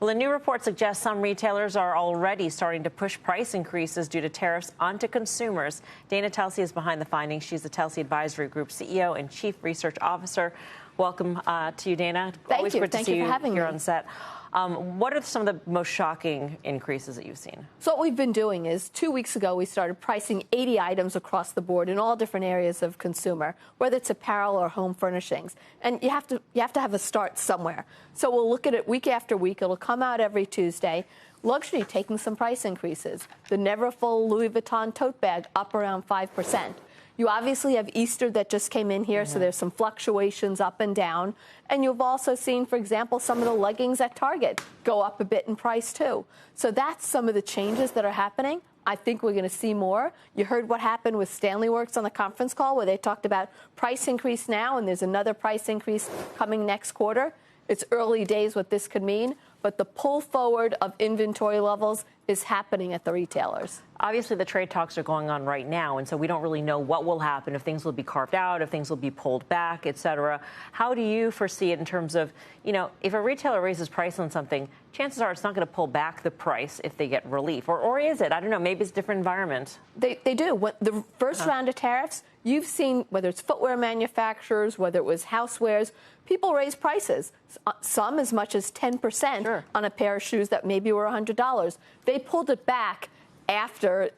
Well, a new report suggests some retailers are already starting to push price increases due to tariffs onto consumers. Dana Telsey is behind the findings. She's the Telsey Advisory Group CEO and Chief Research Officer. Welcome to you, Dana. Thank you. Great to Thank see you for having here me on set. What are some of the most shocking increases that you've seen? So what we've been doing is 2 weeks ago, we started pricing 80 items across the board in all different areas of consumer, whether it's apparel or home furnishings. And you have to have a start somewhere. So we'll look at it week after week. It'll come out every Tuesday. Luxury taking some price increases. The Neverfull Louis Vuitton tote bag up around 5%. You obviously have Easter that just came in here, so there's some fluctuations up and down. And you've also seen, for example, some of the leggings at Target go up a bit in price, too. So that's some of the changes that are happening. I think we're going to see more. You heard what happened with Stanley Works on the conference call, where they talked about price increase now, and there's another price increase coming next quarter. It's early days what this could mean, but the pull forward of inventory levels is happening at the retailers. Obviously, the trade talks are going on right now, and so we don't really know what will happen, if things will be carved out, if things will be pulled back, et cetera. How do you foresee it in terms of, if a retailer raises price on something, chances are it's not going to pull back the price if they get relief. Or is it? I don't know. Maybe it's a different environment. They do. The first round of tariffs, you've seen, whether it's footwear manufacturers, whether it was housewares, people raise prices, some as much as 10% on a pair of shoes that maybe were $100. They pulled it back after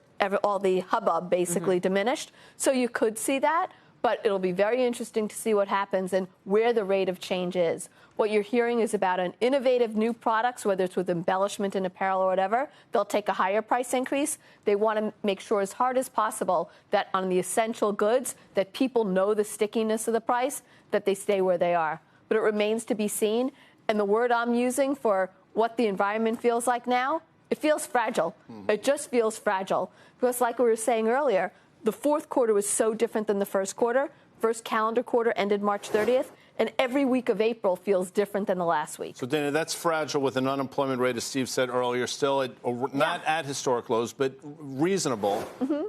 all the hubbub basically diminished. So you could see that, but it'll be very interesting to see what happens and where the rate of change is. What you're hearing is about an innovative new products, whether it's with embellishment in apparel or whatever, they'll take a higher price increase. They want to make sure as hard as possible that on the essential goods, that people know the stickiness of the price, that they stay where they are. But it remains to be seen. And the word I'm using for what the environment feels like now, it feels fragile. It just feels fragile. Because like we were saying earlier, the fourth quarter was so different than the first quarter. First calendar quarter ended March 30th. And every week of April feels different than the last week. So, Dana, that's fragile with an unemployment rate, as Steve said earlier, still not at historic lows, but reasonable.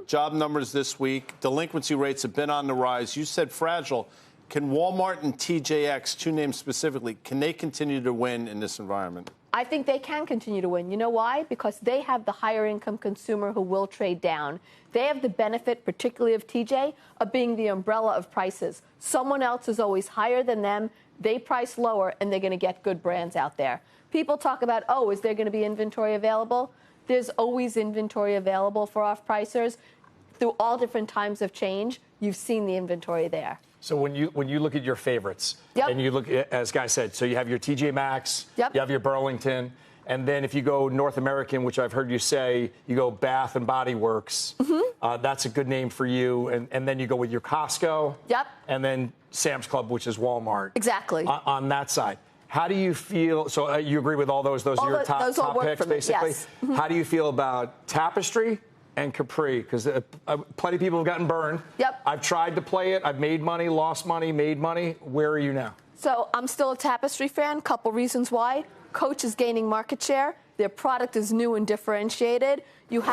Job numbers this week. Delinquency rates have been on the rise. You said fragile. Can Walmart and TJX, two names specifically, can they continue to win in this environment? I think they can continue to win. You know why? Because they have the higher income consumer who will trade down. They have the benefit, particularly of TJ, of being the umbrella of prices. Someone else is always higher than them. They price lower, and they're going to get good brands out there. People talk about, is there going to be inventory available? There's always inventory available for off-pricers. Through all different times of change, you've seen the inventory there. So when you look at your favorites, and you look at, as Guy said, so you have your TJ Maxx, you have your Burlington, and then if you go North American, which I've heard you say, you go Bath and Body Works. That's a good name for you. And then you go with your Costco. And then Sam's Club, which is Walmart. Exactly. On that side. How do you feel? So you agree with all those? Those are your top picks, basically? Yes. How do you feel about Tapestry and Capri? Because plenty of people have gotten burned. I've tried to play it. I've made money, lost money, made money. Where are you now? So I'm still a Tapestry fan. Couple reasons why. Coach is gaining market share. Their product is new and differentiated. You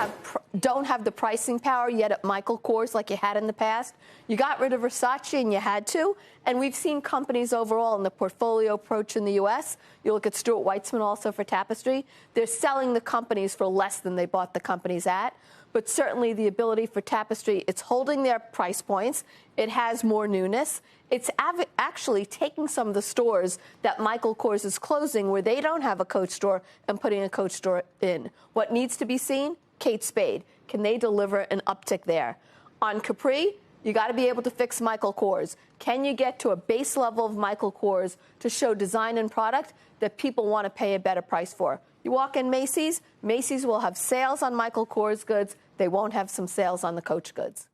don't have the pricing power yet at Michael Kors like you had in the past. You got rid of Versace, and you had to. And we've seen companies overall in the portfolio approach in the U.S. You look at Stuart Weitzman also for Tapestry. They're selling the companies for less than they bought the companies at. But certainly the ability for Tapestry, it's holding their price points. It has more newness. It's actually taking some of the stores that Michael Kors is closing where they don't have a Coach store and putting a Coach store in. What needs to be seen? Kate Spade. Can they deliver an uptick there? On Capri, you got to be able to fix Michael Kors. Can you get to a base level of Michael Kors to show design and product that people want to pay a better price for? You walk in Macy's, Macy's will have sales on Michael Kors goods. They won't have some sales on the Coach goods.